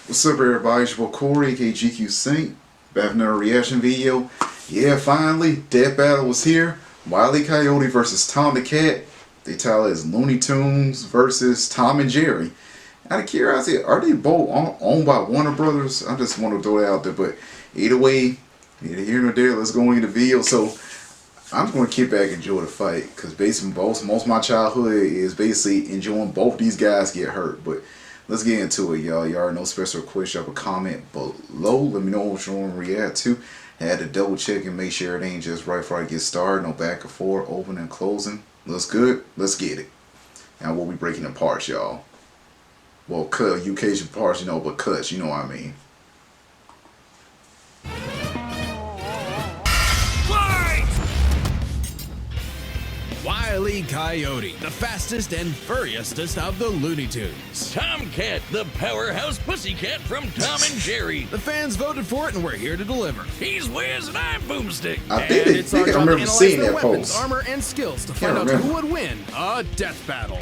What's up, everybody? It's your boy Corey, aka GQ Saint. Back with another reaction video. Yeah, finally, Death Battle was here. Wile Coyote versus Tom the Cat. They title is Looney Tunes versus Tom and Jerry. Out of curiosity, are they both owned by Warner Brothers? I just want to throw that out there, but either way, neither here nor there. Let's go into the video. So I'm just going to kick back and enjoy the fight, because basically most of my childhood is basically enjoying both these guys get hurt. But let's get into it, y'all. Y'all already know, special request, drop a comment below. Let me know what you want to react to. I had to double check and make sure it ain't just right before I get started. No back and forth, open and closing. Looks good. Let's get it. Now we'll be breaking the parts, y'all. Well, cut, occasion parts, but cuts, you know what I mean. Wile Coyote, the fastest and furriestest of the Looney Tunes. Tomcat, the powerhouse pussycat from Tom and Jerry. The fans voted for it, and we're here to deliver. He's Wiz and I'm Boomstick. I think I remember seeing that weapons, post. armor, and skills to find out who would win a death battle.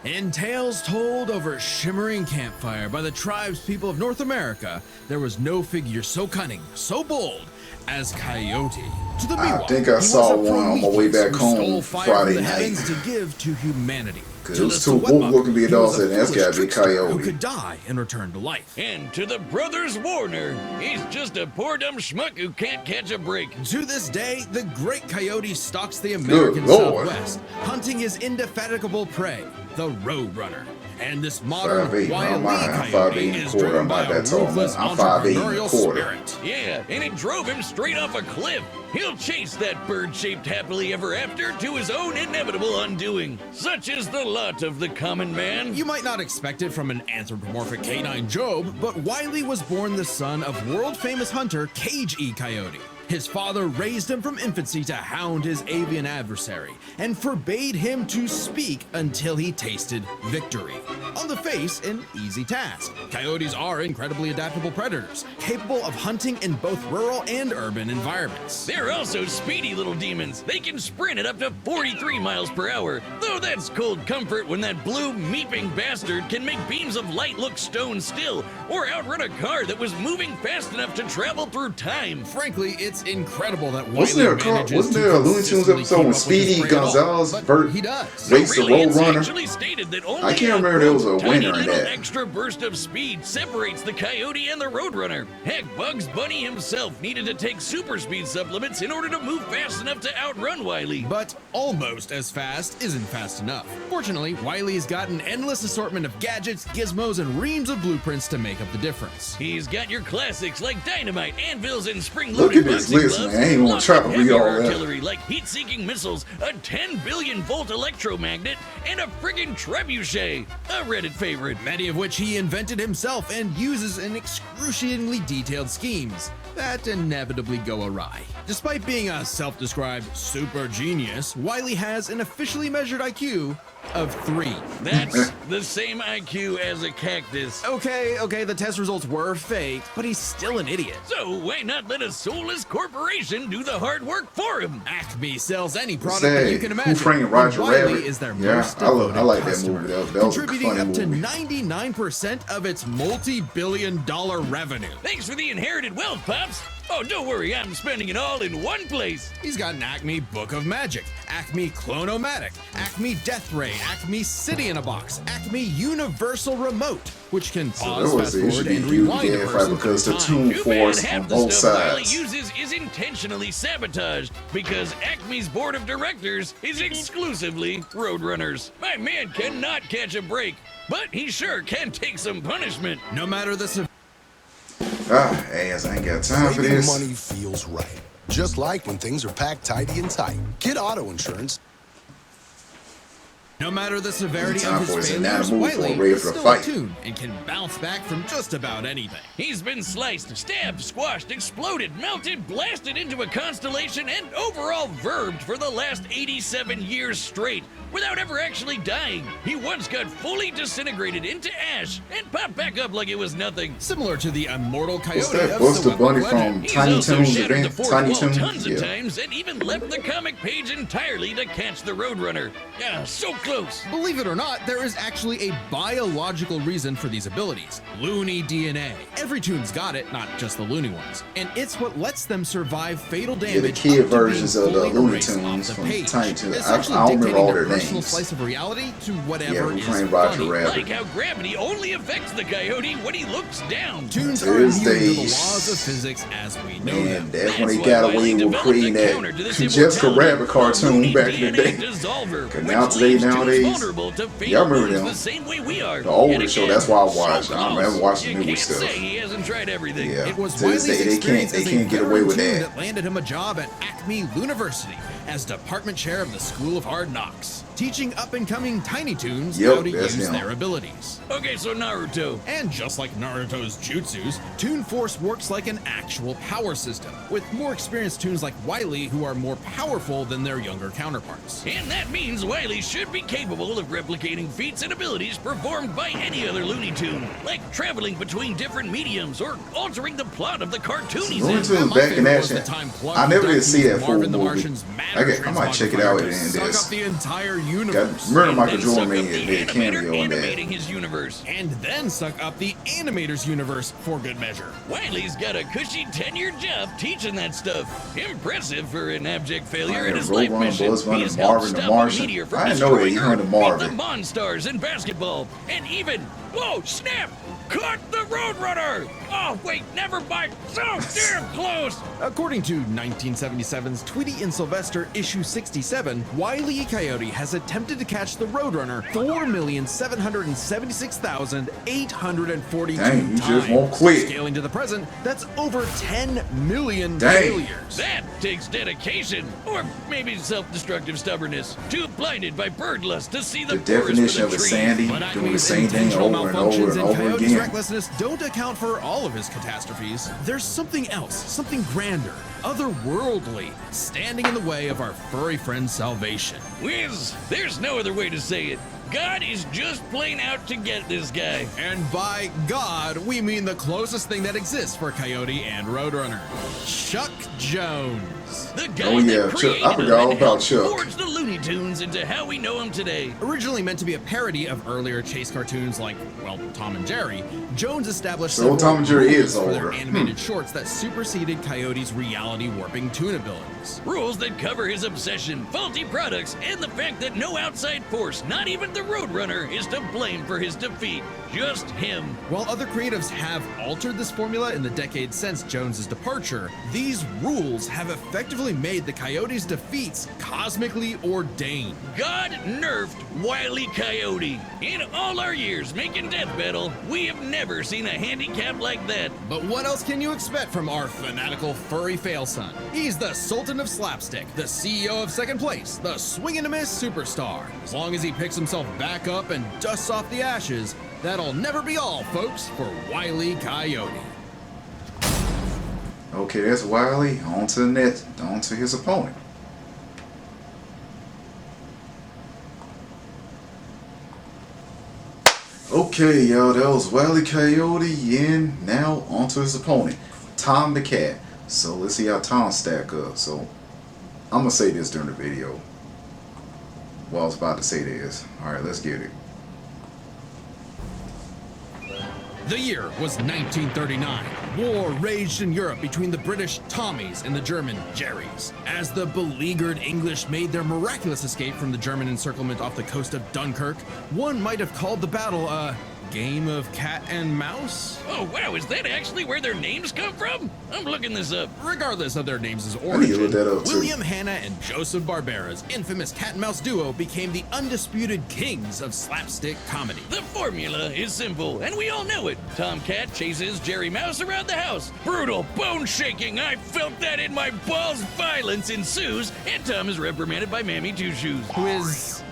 In tales told over a shimmering campfire by the tribespeople of North America, there was no figure so cunning, so bold as Coyote. To the I think I saw one on my way back home Friday night. To give to humanity. Cause it was two looking to be adults, and that's gotta be Coyote. Who could die and return to life. And to the brothers Warner, he's just a poor dumb schmuck who can't catch a break. To this day, the great Coyote stalks the American Southwest, hunting his indefatigable prey, the Roadrunner. And this modern Wile Coyote is driven by a ruthless entrepreneurial spirit. Yeah, and it drove him straight off a cliff. He'll chase that bird-shaped happily ever after to his own inevitable undoing. Such is the lot of the common man. You might not expect it from an anthropomorphic canine Job, but Wile was born the son of world-famous hunter Cage E. Coyote. His father raised him from infancy to hound his avian adversary and forbade him to speak until he tasted victory. On the face, an easy task. Coyotes are incredibly adaptable predators, capable of hunting in both rural and urban environments. They're also speedy little demons. They can sprint at up to 43 miles per hour, though that's cold comfort when that blue meeping bastard can make beams of light look stone still or outrun a car that was moving fast enough to travel through time. Frankly, it's incredible that wasn't there a Looney Tunes episode when Speedy Gonzalez raced the Roadrunner? I can't remember there was a winner in that. Extra burst of speed separates the Coyote and the Roadrunner. Heck, Bugs Bunny himself needed to take super speed supplements in order to move fast enough to outrun Wile. But almost as fast isn't fast enough. Fortunately, Wile's got an endless assortment of gadgets, gizmos, and reams of blueprints to make up the difference. He's got your classics like dynamite, anvils, and spring-loaded Look at this list, man. I ain't gonna try to read all that. Artillery like heat-seeking missiles, a 10 billion volt electromagnet, and a friggin' trebuchet, a Reddit favorite. Many of which he invented himself and uses in excruciatingly detailed schemes that inevitably go awry. Despite being a self-described super genius, Wile has an officially measured IQ of 3. That's the same IQ as a cactus. Okay, the test results were fake, but he's still an idiot. So why not let a soulless corporation do the hard work for him? Acme sells any product that you can imagine. Who Framed Roger Rabbit? Is their most I like that movie. That was contributing a funny up movie. to 99% of its multi-billion-dollar revenue. Thanks for the inherited wealth, Pops. Oh, don't worry, I'm spending it all in one place. He's got an Acme Book of Magic, Acme Clone-O-Matic, Acme Death Ray, Acme City in a Box, Acme Universal Remote, which can pause, fast forward, and rewind a person because the through Toon Force on both sides. Wile uses is intentionally sabotaged because Acme's board of directors is exclusively Roadrunners. My man cannot catch a break, but he sure can take some punishment. No matter the I ain't got time for this. Money feels right. Just like when things are packed tidy and tight. Get auto insurance. No matter the severity of his failures, Wile is still a tune and can bounce back from just about anything. He's been sliced, stabbed, squashed, exploded, melted, blasted into a constellation, and overall verbed for the last 87 years straight, without ever actually dying. He once got fully disintegrated into ash and popped back up like it was nothing. Similar to the immortal Coyote What's that? of Buster Select Bunny Legend. from He's Tiny also Toons shattered the event? fourth Tiny wall Toons? tons of Yeah. times and even left the comic page entirely to catch the Roadrunner. Yeah, so close. Believe it or not, there is actually a biological reason for these abilities. Looney DNA. Every Toon's got it, not just the Looney ones. And it's what lets them survive fatal damage. Yeah, the kid up to being versions of the fully Looney erased off Tunes the from page, Tiny Toons. I essentially don't remember all dictating their personal names. slice of reality to Yeah, whatever who is claimed Roger funny. Rabbit. Like how gravity only affects the Coyote when he looks down. Toons are immune to the Thursdays. laws of physics as we know Man, them. that's when That's they why got Wile away with developed creating a counter to this that Jessica immortality, Rabbit cartoon Looney back in the DNA day. Dissolver, Cause which now today, leaves Toons nowadays, vulnerable to fatal y'all remember wounds them. the same way we are. The older And show, again, that's why I so watched. I remember close. watching You newer can't stuff. say he hasn't tried everything. Yeah. It was To this Wiley's day, experience they as a can't get away with veteran that. Toon landed him a job at Acme University as department chair of the School of Hard Knocks, teaching up-and-coming Tiny Toons Yep, how to that's use him. their abilities. Okay, so Naruto. And just like Naruto's jutsus, Toon Force works like an actual power system, with more experienced Toons like Wile who are more powerful than their younger counterparts. And that means Wile should be capable of replicating feats and abilities performed by any other Looney Tune, like traveling between different mediums or altering the plot of the cartoon he's Looney in. Tunes And my back in favorite was action. the time Plug I never did see used that full Marvin the movie. Martian's matter I might check it out transmogrifier at the to end of suck this. up the entire Got, universe. remember And Michael then suck Jordan up made the a animator cameo in that. animating his universe. And then suck up the animator's universe for good measure. Wiley's got a cushy 10-year job teaching that stuff. Impressive for an abject failure Man, in his life Roadrunner, mission. Buzz Bunny, He has helped Marvin the stop a Martian. meteor from I didn't know that. destroying He Earth, hunted Marvin. beat the Monstars in basketball, and even, whoa, snap, caught the Roadrunner! Oh, wait, never mind, so damn close! According to 1977's Tweety and Sylvester issue 67, Wile E. Coyote has attempted to catch the Roadrunner 4,776,842 Dang, you times. just won't quit. Scaling to the present, that's over 10 million Dang. failures. That takes dedication, or maybe self-destructive stubbornness. Too blinded by bird lust to see the, The forest definition for of the a trees. Sandy But doing the Acme's same thing intentional over and over malfunctions and and over Coyote's again. recklessness don't account for all of his catastrophes. There's something else, something grander, otherworldly, standing in the way of our furry friend's salvation. Wiz, there's no other way to say it. God is just plain out to get this guy. And by God, we mean the closest thing that exists for Coyote and Roadrunner. Chuck Jones. The guy Oh, yeah, that Chuck. created I forgot him all and about helped Chuck. forge the Looney Tunes into how we know him today. Originally meant to be a parody of earlier chase cartoons like, well, Tom and Jerry, Jones established So several Tom and Jerry rules is for their older. animated shorts that superseded Coyote's reality warping toon abilities. Rules that cover his obsession, faulty products, and the fact that no outside force, not even the Roadrunner, is to blame for his defeat. Just him. While other creatives have altered this formula in the decades since Jones's departure, these rules have effectively made the Coyote's defeats cosmically ordained. God nerfed Wile E. Coyote. In all our years making Death Battle, we have never seen a handicap like that. But what else can you expect from our fanatical furry failson? He's the Sultan of Slapstick, the CEO of Second Place, the swing and a miss superstar. As long as he picks himself back up and dusts off the ashes, that'll never be all, folks, for Wile E. Coyote. Okay, that's Wiley. On to the next. On to his opponent. Okay, y'all, that was Wile E. Coyote, and now on to his opponent, Tom the Cat. So let's see how Tom stack up. So I'm gonna say this during the video. What I was about to say this. Alright, let's get it. The year was 1939. War raged in Europe between the British Tommies and the German Jerrys. As the beleaguered English made their miraculous escape from the German encirclement off the coast of Dunkirk, one might have called the battle a game of cat and mouse. Oh wow, is that actually where their names come from? I'm looking this up. Regardless of their names' I need to origin, look that up, too. William Hanna and Joseph Barbera's infamous cat and mouse duo became the undisputed kings of slapstick comedy. The formula is simple, and we all know it. Tom Cat chases Jerry Mouse around the house. Brutal, bone-shaking, I felt that in my balls. Violence ensues, and Tom is reprimanded by Mammy Two Shoes. Who is,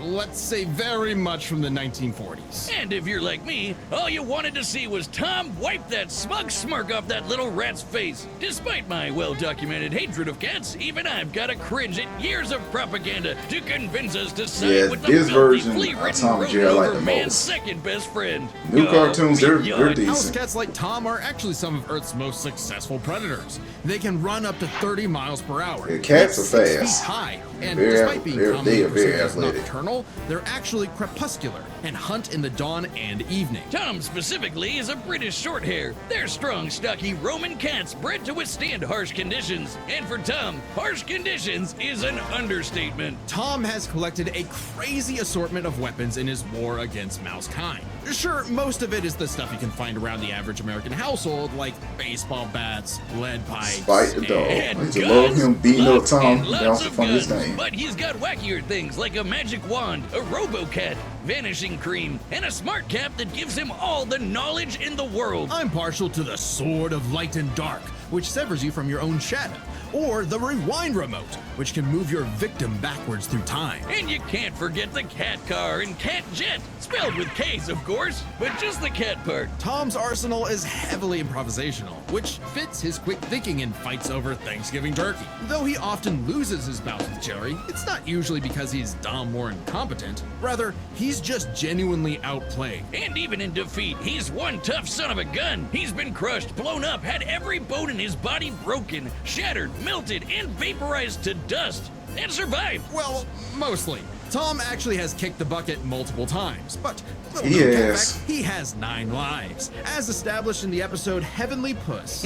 let's say very much from the 1940s. And if you're like me, all you wanted to see was Tom wipe that smug smirk off that little rat's face. Despite my well-documented hatred of cats, even I've got to cringe at years of propaganda to convince us to side with the this filthy, version of flea-ridden Tom and Jerry I like rodent the over man's most. second best friend. New Oh, cartoons, they're yuck. decent. House cats like Tom are actually some of Earth's most successful predators. They can run up to 30 miles per hour. Yeah, cats are They're 6 fast. feet high, and Very despite being they are commonly very perceived as athletic. nocturnal, they're actually crepuscular and hunt in the dawn and evening. Tom specifically is a British shorthair. They're strong, stocky Roman cats bred to withstand harsh conditions. And for Tom, harsh conditions is an understatement. Tom has collected a crazy assortment of weapons in his war against mousekind. Sure, most of it is the stuff you can find around the average American household, like baseball bats, lead pipes. Spike the dog. And I used to love him beating up lots Tom. and That lots was the of funniest guns. thing. But he's got wackier things like a magic wand, a robo-cat, vanishing cream, and a smart cap that gives him all the knowledge in the world. I'm partial to the Sword of Light and Dark, which severs you from your own shadow, or the Rewind Remote, which can move your victim backwards through time. And you can't forget the cat car and cat jet, spelled with K's of course, but just the cat part. Tom's arsenal is heavily improvisational, which fits his quick thinking in fights over Thanksgiving turkey. Though he often loses his bouts with Jerry, it's not usually because he's dumb or incompetent. Rather, he's just genuinely outplayed. And even in defeat, he's one tough son of a gun. He's been crushed, blown up, had every bone in his body broken, shattered, melted, and vaporized to dust, and survived. Well, mostly. Tom actually has kicked the bucket multiple times, but little He known has. fact, he has 9 lives, as established in the episode Heavenly Puss.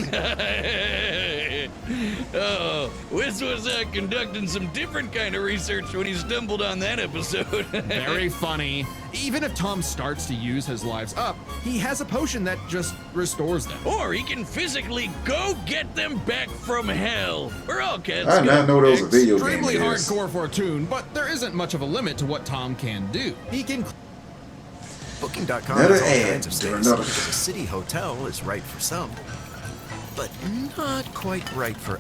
Oh, Wiz was conducting some different kind of research when he stumbled on that episode. Very funny. Even if Tom starts to use his lives up, he has a potion that just restores them. Or he can physically go get them back from hell. Where all cats I did go. not know there was a video game. Extremely in this. hardcore for a tune, but there isn't much of a limit to what Tom can do. He can Booking.com Another has all ad. kinds of There stays another- because a city hotel is right for some, but not quite right for.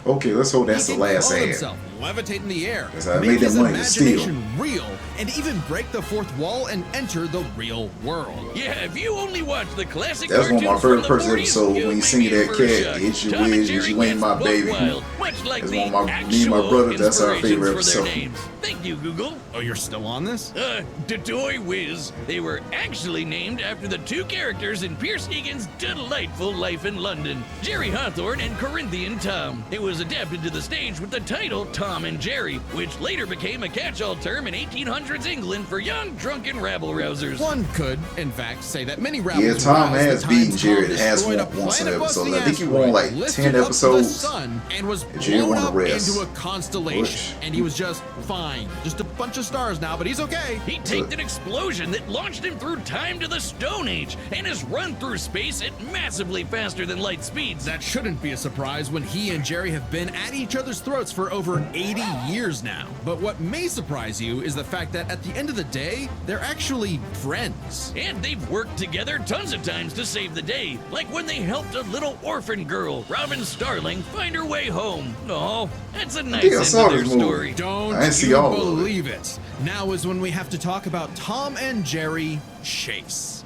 Okay, let's hope that's he the can last call ad. himself, levitate in the air, 'Cause I make made that his money to steal. imagination real, and even break the fourth wall and enter the real world. Yeah, if you only watch the classic That's one of my cartoons favorite from the person 40s, episode you when he may sing be in that for a cat, shock. "It's your Tom and wish, Jerry you ain't gets my buck baby." wild, much like That's the one of my- me and my actual brother, that's our inspirations favorite for their episode. names. Thank you, Google. Oh, you're still on this? Toy Whiz. They were actually named after the two characters in Pierce Egan's delightful life in London, Jerry Hawthorne and Corinthian Tom. It was adapted to the stage with the title Tom and Jerry, which later became a catch-all term in 1800s England for young, drunken rabble-rousers. One could, in fact, say that many rappers Yeah, Tom roused has the beaten times Jerry. Tom It has destroyed won a once an planet-busting episode. I think he asteroid, won like lifted 10 up to the episodes. sun, and was Jerry blown won the up rest. into a constellation. Which- And he was just fine. Just a bunch of stars now, but he's okay. He taped an explosion that launched him through time to the Stone Age and has run through space at massively faster than light speeds. That shouldn't be a surprise when he and Jerry have been at each other's throats for over 80 years now. But what may surprise you is the fact that at the end of the day, they're actually friends. And they've worked together tons of times to save the day, like when they helped a little orphan girl, Robin Starling, find her way home. Oh, that's a nice think I end saw to their this movie. story. Don't I didn't see you all of it. believe it? Now is when we have to talk about Tom and Jerry Chase.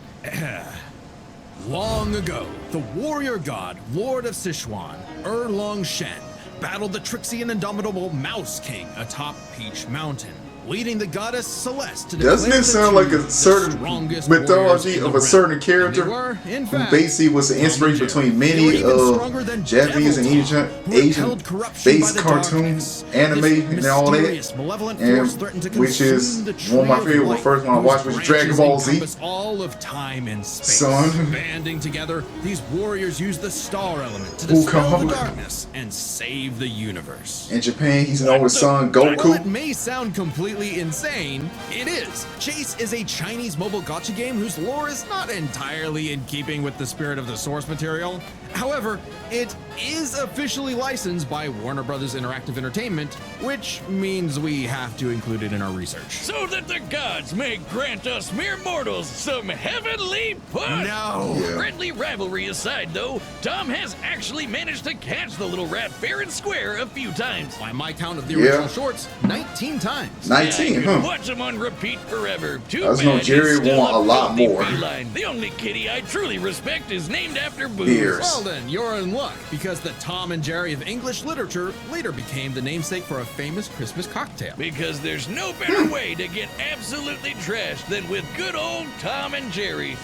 Long ago, the warrior god, Lord of Sichuan, Erlong Shen, battled the tricksy and indomitable Mouse King atop Peach Mountain, leading the goddess Celeste to Doesn't declare it the sound two like a the certain strongest mythology warriors in of the a certain realm. character And they were, in who fact, basically was the Tom and inspiration Jerry. between They were many even stronger than Japanese and Devil Asian, Tom, who upheld corruption by based the cartoons, darkness. anime, This and all mysterious, that. malevolent And force threatened to which is consume the one of my tree favorite life, first one I whose watched was Dragon branches Ball Z. encompass all of time and space. Son. Banding together, these warriors use the star element to Who dispel the come- darkness and save the universe. In Japan, he's known as son While it Goku. may sound completely insane, it is. Chase is a Chinese mobile gacha game whose lore is not entirely in keeping with the spirit of the source material. However, it is officially licensed by Warner Brothers Interactive Entertainment, which means we have to include it in our research. So that the gods may grant us mere mortals some heavenly fun. No! Yeah. Friendly rivalry aside, though, Tom has actually managed to catch the little rat fair and square a few times. By my count of the Yeah. original shorts, 19 times. 19, I could huh? watch them on repeat forever. Too I just know bad Jerry he's still want a lot filthy more. feline. The only kitty I truly respect is named after booze. Beers. Well then, you're in luck, because the Tom and Jerry of English literature later became the namesake for a famous Christmas cocktail. Because there's no better way to get absolutely trashed than with good old Tom and Jerry.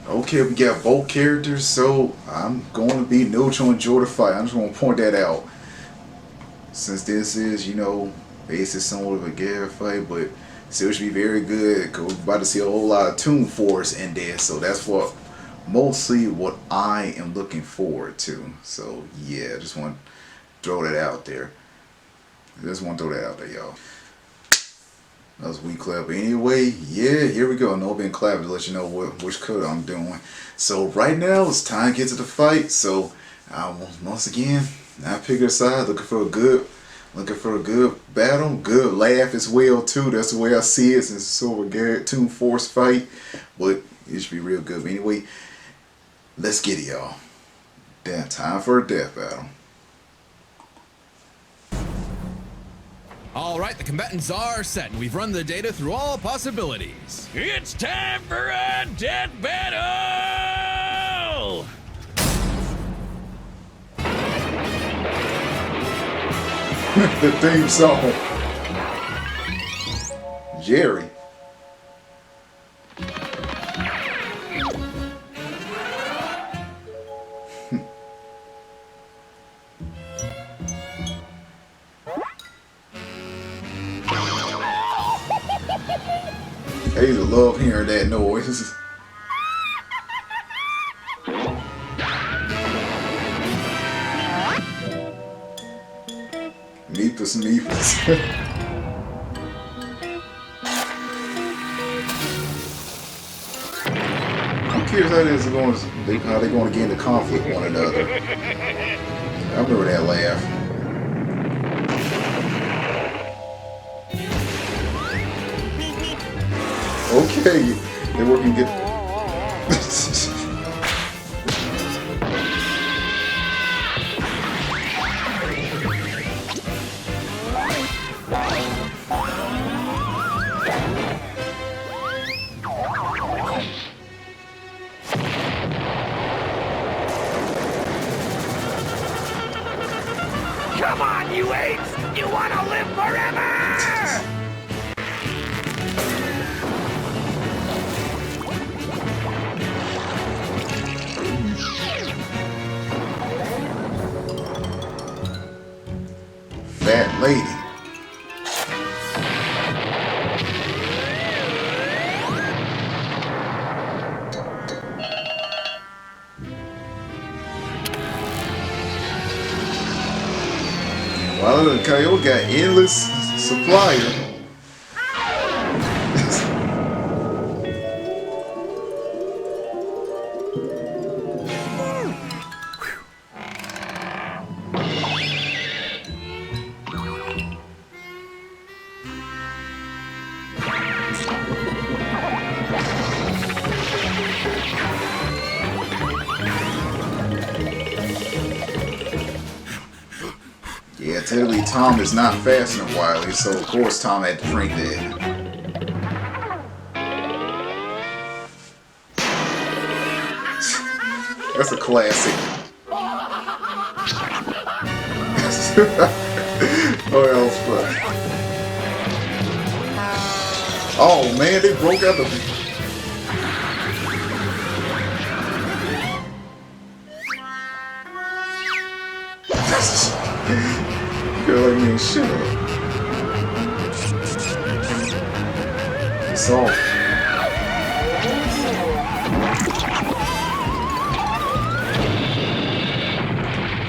Okay, we got both characters, so I'm going to be neutral and enjoy the fight. I'm just going to point that out. Since this is, you know, basically somewhat of a gag fight, but still should be very good. Cause we're about to see a whole lot of Toon Force in there, so that's what mostly what I am looking forward to. So yeah, just want to throw that out there. Just want to throw that out there, y'all. That was a weak clap. But anyway, yeah, here we go. No been clapping to let you know which color I'm doing. So right now it's time to get to the fight. So once again, I pick a side, looking for a good battle, good laugh as well too. That's the way I see it, since it's sort of a gag Toon Force fight. But it should be real good. But anyway, let's get it, y'all. Damn, time for a death battle. All right, the combatants are set, and we've run the data through all possibilities. It's time for a death battle! The theme song. Jerry. I used to love hearing that noise. Neepus, Neepus. I'm curious how this is going. How they going to get into conflict with one another. I remember that laugh. Okay, they're working good. Come on, you apes! You wanna live forever! Fat lady. Well, the Coyote got endless supplier. Yeah, technically Tom is not faster than Wile, so of course Tom had to drink that. That's a classic. Oh, that was funny. Oh man, they broke out the... Girl, like me, shut up. It's all.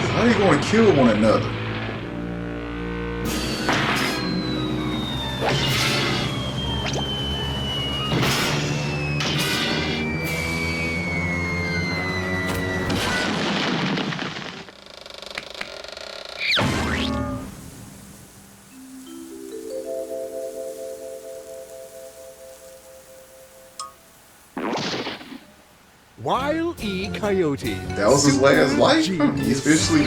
How are they going to kill one another? Wile E. Coyote. That was his last Super life? genius. He's officially...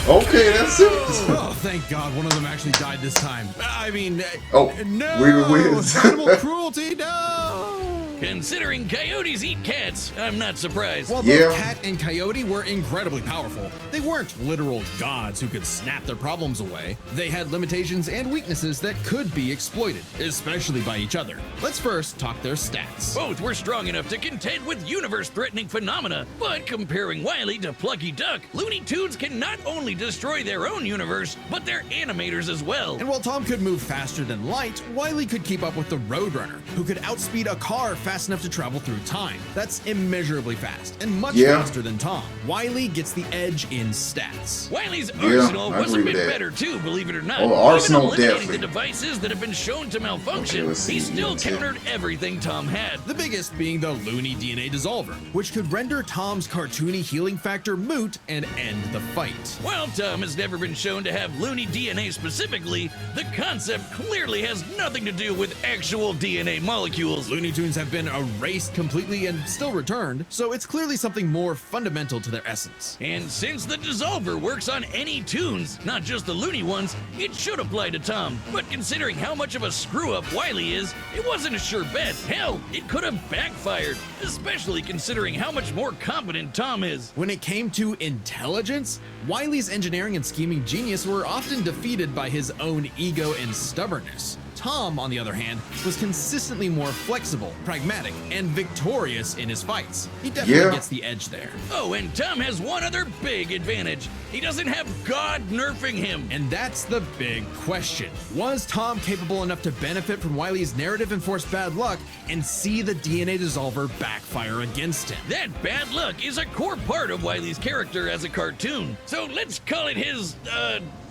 Okay, that's it. Oh, thank God one of them actually died this time. I mean, Oh, no! weird. Animal cruelty, no! Considering coyotes eat cats, I'm not surprised. While Yeah. both Cat and Coyote were incredibly powerful, they weren't literal gods who could snap their problems away. They had limitations and weaknesses that could be exploited, especially by each other. Let's first talk their stats. Both were strong enough to contend with universe-threatening phenomena, but comparing Wile to Plucky Duck, Looney Tunes can not only destroy their own universe, but their animators as well. And while Tom could move faster than light, Wile could keep up with the Roadrunner, who could outspeed a car fast enough to travel through time. That's immeasurably fast, and much faster than Tom. Wile gets the edge in stats. Wile's Yeah, arsenal I was a agree bit with that. better too, believe it or not. Oh, arsenal, Even eliminating definitely. the devices that have been shown to malfunction, Okay, let's see. he still Yeah, countered everything Tom had. The biggest being the Looney DNA Dissolver, which could render Tom's cartoony healing factor moot and end the fight. While Tom has never been shown to have Looney DNA specifically, the concept clearly has nothing to do with actual DNA molecules. Looney Tunes have been erased completely and still returned, so it's clearly something more fundamental to their essence. And since the Dissolver works on any tunes, not just the Looney ones, it should apply to Tom. But considering how much of a screw-up Wile is, it wasn't a sure bet. Hell, it could have backfired, especially considering how much more competent Tom is. When it came to intelligence, Wile's engineering and scheming genius were often defeated by his own ego and stubbornness. Tom, on the other hand, was consistently more flexible, pragmatic, and victorious in his fights. He definitely gets the edge there. Oh, and Tom has one other big advantage. He doesn't have God nerfing him. And that's the big question. Was Tom capable enough to benefit from Wile's narrative-enforced bad luck and see the DNA Dissolver backfire against him? That bad luck is a core part of Wile's character as a cartoon. So let's call it his,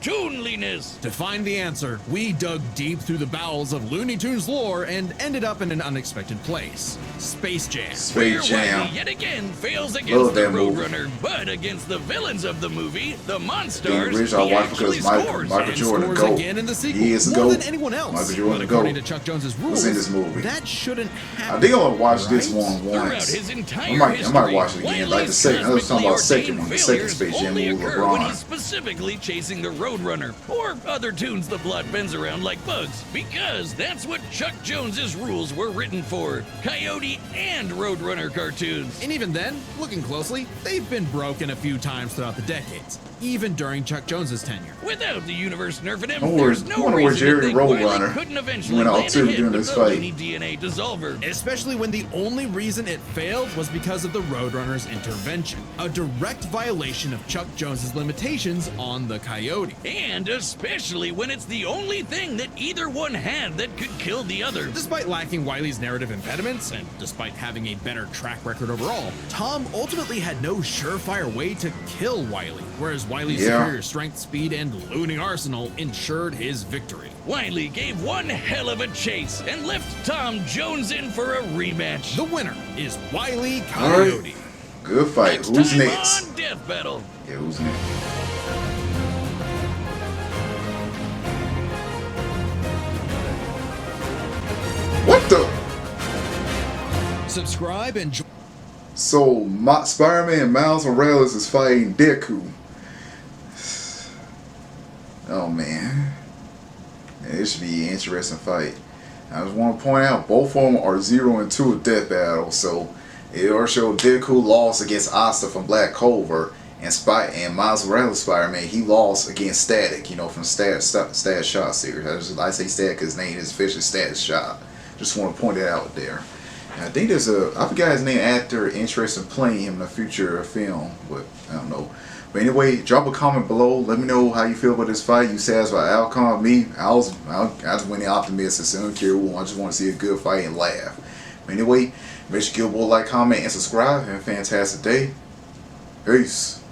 toonliness. To find the answer, we dug deep through the bowels of Looney Tunes lore and ended up in an unexpected place. Space Jam. Where Space Jam. Wile yet again fails Love against the that movie. Roadrunner, but against the villains of the movie, the Being Monstars, rich, I he watch actually because scores. Michael And Jordan scores GOAT. again in the sequel, He is the more GOAT. than anyone else. Michael Jordan But the according GOAT. to Chuck Jones's Was rules, in this movie. that shouldn't happen. I think I'm gonna watch this right? one Throughout once. his entire I might history, watch it again. Like the Wile's second, I was talking about the second cosmically one, the second ordained Space Jam failures movie with only occur when LeBron. he's specifically chasing the Roadrunner or other tunes the plot bends around like bugs, because that's what Chuck Jones's rules were written for: Coyote and Roadrunner cartoons. And even then, looking closely, they've been broken a few times throughout the decades, even during Chuck Jones's tenure. Without the universe nerfing him, I wonder there's where- no I wonder where reason Jerry to think Wile Roadrunner couldn't eventually went out land too a hit during with this the fight. Looney DNA Dissolver. Especially when the only reason it failed was because of the Roadrunner's intervention, a direct violation of Chuck Jones's limitations on the Coyote. And especially when it's the only thing that either one had that could kill the other. Despite lacking Wile's narrative impediments, and despite having a better track record overall, Tom ultimately had no surefire way to kill Wile, whereas Wile's superior strength, speed, and looting arsenal ensured his victory. Wile gave one hell of a chase and left Tom Jones in for a rematch. The winner is Wile All Coyote. right. Good fight. Next Who's time next? on Death Battle. Yeah, who's next? What the? Subscribe and join. So, Spider-Man Miles Morales is fighting Deku. Oh man, yeah, this should be an interesting fight. I just want to point out both of them are 0-2 at Death Battle. So it also Deku lost against Asta from Black Clover, and Miles Morales Spider-Man, he lost against Static, you know, from Static Shot series. I say Static because his name is officially Static Shot. Just want to point it out there. And I think there's I forgot his name, actor interested in playing him in a future film, but I don't know. But anyway, drop a comment below. Let me know how you feel about this fight. You satisfied outcome? Me, I just went in optimistic. I don't care who. I just want to see a good fight and laugh. But anyway, make sure you give a like, comment, and subscribe. Have a fantastic day. Peace.